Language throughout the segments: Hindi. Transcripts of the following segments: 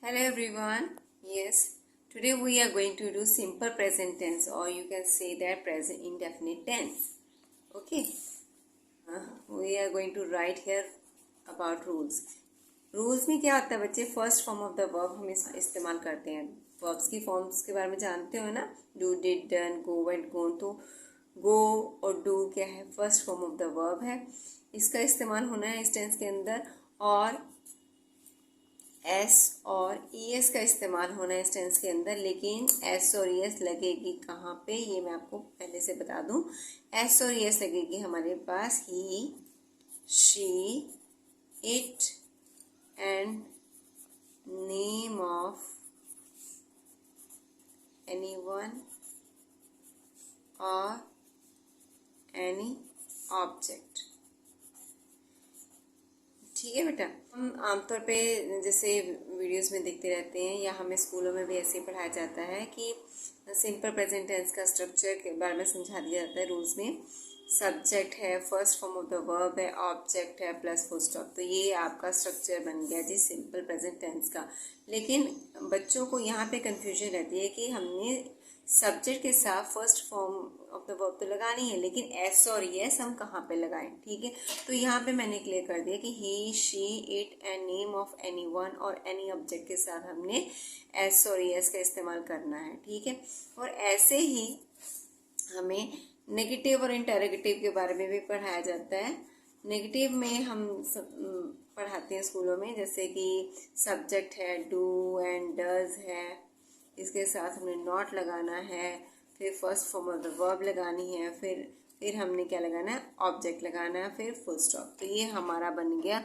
Hello everyone. Yes, today we are going to do simple present tense, or you can say that present indefinite tense. Okay. We are going to write here about rules. Rules में क्या होता है बच्चे? First form of the verb हम इस्तेमाल करते हैं. वर्ब्स की फॉर्म्स के बारे में जानते हो ना? Do, did, done, go, went, gone. तो गो और डू क्या है? First form of the verb है. इसका इस्तेमाल होना है इस टेंस के अंदर. और एस और ई एस का इस्तेमाल होना है इस टेंस के अंदर. लेकिन एस और ई एस लगेगी कहाँ पे, ये मैं आपको पहले से बता दूं. एस और ई एस लगेगी हमारे पास he, she, it and name of anyone और एनी ऑब्जेक्ट. ठीक है बेटा. हम आमतौर पे जैसे वीडियोस में देखते रहते हैं या हमें स्कूलों में भी ऐसे ही पढ़ाया जाता है कि सिंपल प्रेजेंट टेंस का स्ट्रक्चर के बारे में समझा दिया जाता है. रूल्स में सब्जेक्ट है, first form of the verb है, ऑब्जेक्ट है प्लस फुल स्टॉप. तो ये आपका स्ट्रक्चर बन गया जी सिंपल प्रेजेंट टेंस का. लेकिन बच्चों को यहाँ पे कंफ्यूजन रहती है कि हमने सब्जेक्ट के साथ first form of the verb तो लगानी है, लेकिन एस और यस हम कहाँ पे लगाएं. ठीक है, तो यहाँ पे मैंने क्लियर कर दिया कि he, she, it and name of anyone और एनी ऑब्जेक्ट के साथ हमने एस और यस का इस्तेमाल करना है. ठीक है, और ऐसे ही हमें नेगेटिव और इंटरोगेटिव के बारे में भी पढ़ाया जाता है. नेगेटिव में हम पढ़ाते हैं स्कूलों में, जैसे कि सब्जेक्ट है, डू एंड डज है, इसके साथ हमने नॉट लगाना है, फिर first form of the verb लगानी है, फिर हमने क्या लगाना है, ऑब्जेक्ट लगाना है, फिर फुल स्टॉप. तो ये हमारा बन गया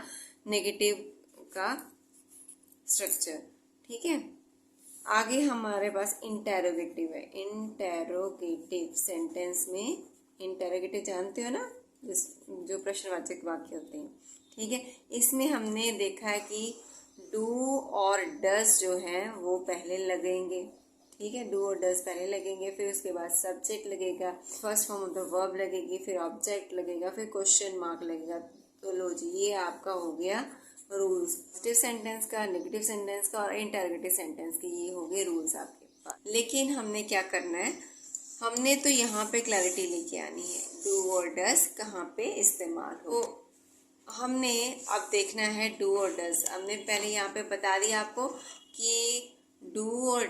नेगेटिव का स्ट्रक्चर. ठीक है, आगे हमारे पास इंटेरोगेटिव है. इंटेरोगेटिव सेंटेंस में, इंटेरोगेटिव जानते हो ना, जो प्रश्नवाचक वाक्य होते हैं. ठीक है, इसमें हमने देखा है कि डू और डज जो है वो पहले लगेंगे. ठीक है, डू और डज पहले लगेंगे, फिर उसके बाद सब्जेक्ट लगेगा, first form of the verb लगेगी, फिर ऑब्जेक्ट लगेगा, फिर क्वेश्चन मार्क लगेगा. तो लो जी, ये आपका हो गया रूल्स. पॉजिटिव सेंटेंस का, नेगेटिव सेंटेंस का और इंटरोगेटिव सेंटेंस के, ये हो गए रूल्स आपके पास. लेकिन हमने क्या करना है, हमने तो यहाँ पे क्लैरिटी लेके आनी है डू और डज कहाँ पे इस्तेमाल हो. हमने अब देखना है डू और डज. हमने पहले यहाँ पे बता दिया आपको कि डू और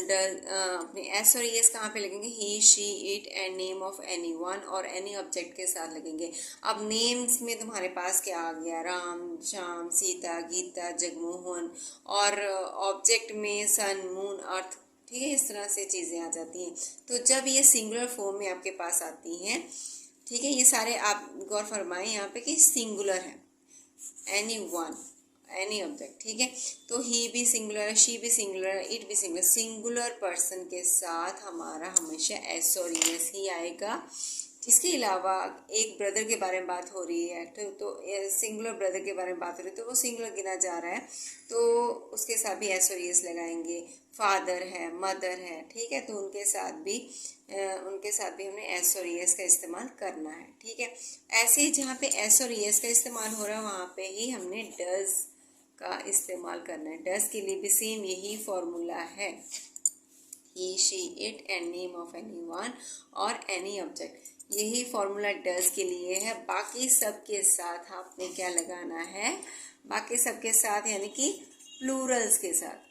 डज अपने एस और एस कहाँ पे लगेंगे, he, she, it and name of anyone और एनी ऑब्जेक्ट के साथ लगेंगे. अब नेम्स में तुम्हारे पास क्या आ गया, राम, श्याम, सीता, गीता, जगमोहन. और ऑब्जेक्ट में सन, मून, अर्थ. ठीक है, इस तरह से चीज़ें आ जाती हैं. तो जब ये सिंगुलर फॉर्म में आपके पास आती हैं, ठीक है, ये सारे आप गौर फरमाएं यहाँ पे कि सिंगुलर है, एनी वन, एनी ऑब्जेक्ट. ठीक है, तो ही भी सिंगुलर है, शी भी सिंगुलर है, इट भी सिंगुलर. सिंगुलर पर्सन के साथ हमारा हमेशा एस और एस ही आएगा. इसके अलावा एक ब्रदर के बारे में बात हो रही है, तो सिंगुलर ब्रदर के बारे में बात हो रही है, तो वो सिंगुलर गिना जा रहा है, तो उसके साथ भी एस और एस लगाएंगे. फादर है, मदर है, ठीक है, तो उनके साथ भी हमने एस और एस का इस्तेमाल करना है. ठीक है, ऐसे ही जहाँ पे एस और एस का इस्तेमाल हो रहा है वहाँ पे ही हमने डज का इस्तेमाल करना है. डज के लिए भी सेम यही फॉर्मूला है, he, she, it and name of anyone और एनी ऑब्जेक्ट. यही फॉर्मूला डज के लिए है. बाकी सब के साथ आपने क्या लगाना है, बाकी सब के साथ यानी कि प्लूरल्स के साथ,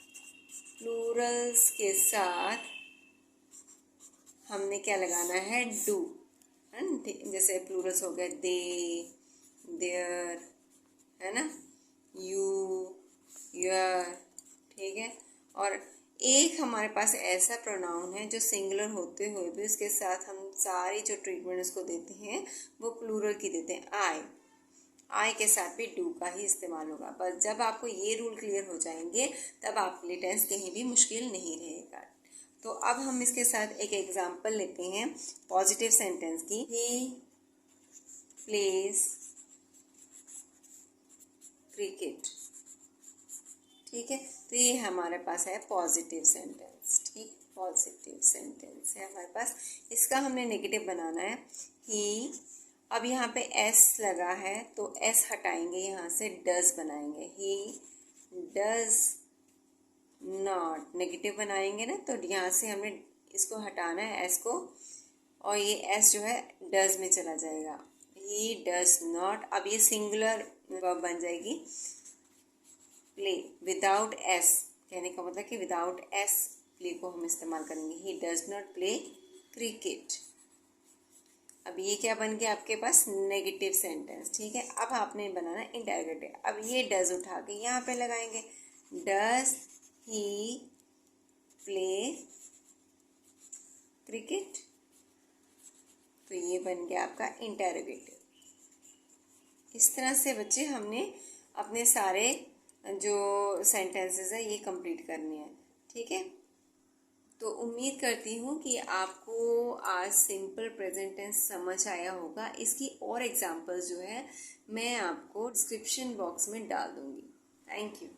प्लूरल्स के साथ हमने क्या लगाना है, डू. जैसे प्लूरल्स हो गए दे, देयर, है ना, यू, योर. ठीक है, और एक हमारे पास ऐसा प्रोनाउन है जो सिंगुलर होते हुए भी उसके साथ हम सारी जो ट्रीटमेंट उसको देते हैं वो प्लूरल की देते हैं, आई. आई के साथ भी डू का ही इस्तेमाल होगा. बस जब आपको ये रूल क्लियर हो जाएंगे तब आपके लिए टेंस कहीं भी मुश्किल नहीं रहेगा. तो अब हम इसके साथ एक एग्जांपल लेते हैं पॉजिटिव सेंटेंस की. He plays cricket. ठीक है, तो ये हमारे पास है पॉजिटिव सेंटेंस. ठीक, पॉजिटिव सेंटेंस है हमारे पास. इसका हमने नेगेटिव बनाना है, ही. अब यहाँ पे एस लगा है तो एस हटाएंगे, यहाँ से डज बनाएंगे. ही डज नॉट नेगेटिव बनाएंगे ना, तो यहाँ से हमें इसको हटाना है एस को, और ये एस जो है डज में चला जाएगा। ही डज नॉट, अब ये सिंगुलर वर्ब बन जाएगी प्ले विदाउट एस, कहने का मतलब कि विदाउट एस प्ले को हम इस्तेमाल करेंगे। He does not play cricket. अब ये क्या बन गया आपके पास, नेगेटिव सेंटेंस। ठीक है, अब आपने बनाना इंटरोगेटिव। अब ये डज उठा के यहाँ पे लगाएंगे, डज ही प्ले क्रिकेट, तो ये बन गया आपका इंटरोगेटिव। इस तरह से बच्चे हमने अपने सारे जो सेंटेंसेस है ये कंप्लीट करने हैं। ठीक है, तो उम्मीद करती हूँ कि आपको आज सिंपल प्रेजेंट टेंस समझ आया होगा। इसकी और एग्जांपल्स जो है मैं आपको डिस्क्रिप्शन बॉक्स में डाल दूँगी। Thank you.